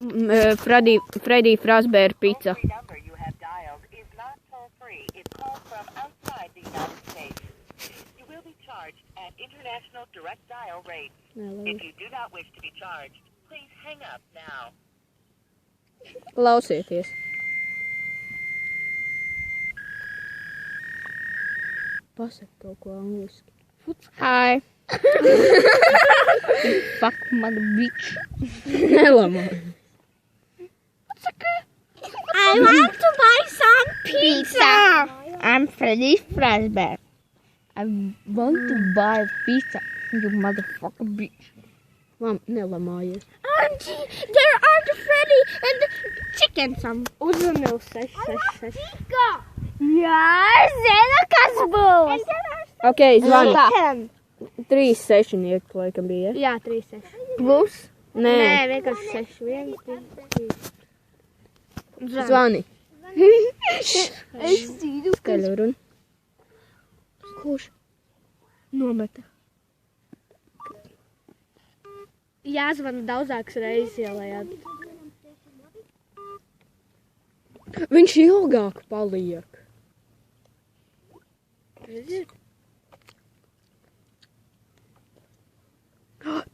Freddy Fazbear pizza. number you have dialed is not toll-free. It calls from outside the United States. You will be charged at international direct dial rates. If you do not wish to be charged, please hang up now. Klausieties. Pasak kaut ko angliski. Hi. Fuck mother bitch. Nelamā. I want to buy some pizza. I'm Freddy Fazbear. I want to buy pizza. You motherfucker bitch. Nelamājies. Auntie, there are the Freddy and the chicken some. Uzmanību 666. Jā, zinu, kas būs. Ok, zvani. Chicken. 3 sešinieki, laikam bija. Jā, 3-6. Plus? Nē, Vienkārši 6. 1, 2. zvani. Es zinu, Skaļu runu. kurš nometa. Jāzvana daudzākas reizes ielējāt. Viņš ilgāk paliek.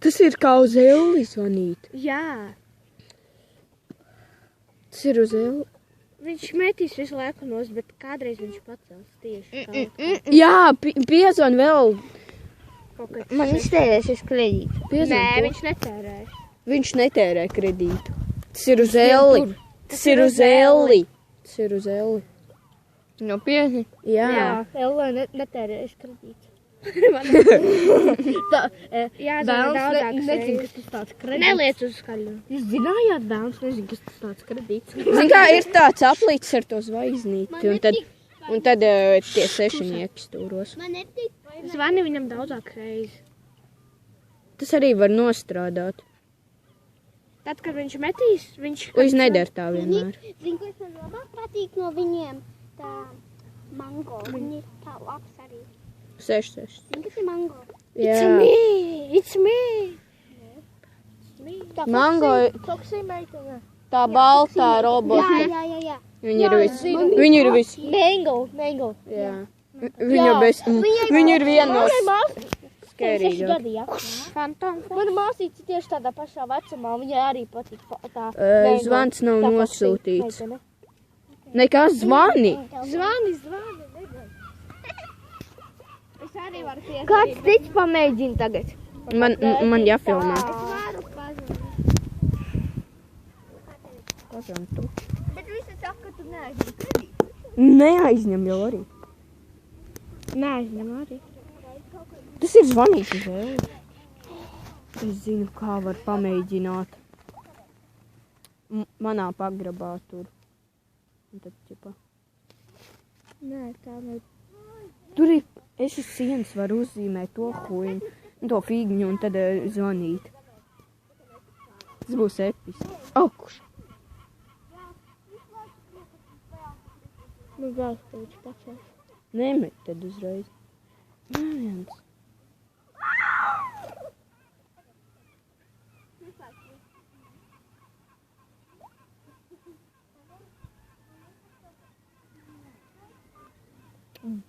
Tas ir kā uz Elli zvanīt. Jā, Tas ir uz Elli. viņš metīs visu laiku nost, bet kādreiz viņš pacels tieši kā Jā, piezvan vēl. kaut kāds. Man iztērēsies kredīti. Piezvan Nē, to. viņš netērē. Viņš netērē kredītu. Tas ir uz Elli. Tas ir uz Elli. Tas ir uz Elli. Nopietni. Jā. Ella netērēs kredītu. Jā, Bērns daudzākas nezinu, reizes. kas tas tāds kredīts. Neliec uz skaļu. Jūs zinājāt, bērns nezinu, kas tas tāds kredīts. Zin kā, ir tāds aplīts ar to zvaigznīti. Un tad tie sešinieki stūros. Zvani viņam daudzākas reizes. Tas arī var nostrādāt. Tad, kad viņš metīs, viņš... Viņš nedara tā vienmēr. Zini, kas man labāk patīk no viņiem? Tā mango. Viņi ir tā labs arī. 6. Zini, kas ir mango? Jā. It's me! Tā Mango, Toksī meitene. tā baltā robota. Jā. Viņi ir visi. Viņi ir visi. Mango. Jā. Viņa ir viena no skērīgāk. Fantom. Mana māsīca tieši tādā pašā vecumā, viņai arī patīk tā. Zvans nav nosūtīts. Nekas zvani. Zvani. Es arī varu piezvanīt. Kāds cits pamēģina tagad? Man jāfilmē. Varu pazvanīt. Bet visi saka, ka tu neaizņem kredītu. Neaizņem jau arī. Neaizņem arī. Tas ir zvanīt uz Elli. Es zinu, kā var pamēģināt. Manā pagrabā tur. Un tad, ķipa. Nē, tā nav. Tur ir, es uz sienas varu uzzīmēt to huiņu, to figņu un tad zvanīt. Tas būs episki. Kurš? Nu, vēl spēļš pacēs. Nemet tad uzreiz. Viens.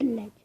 Bļeģ.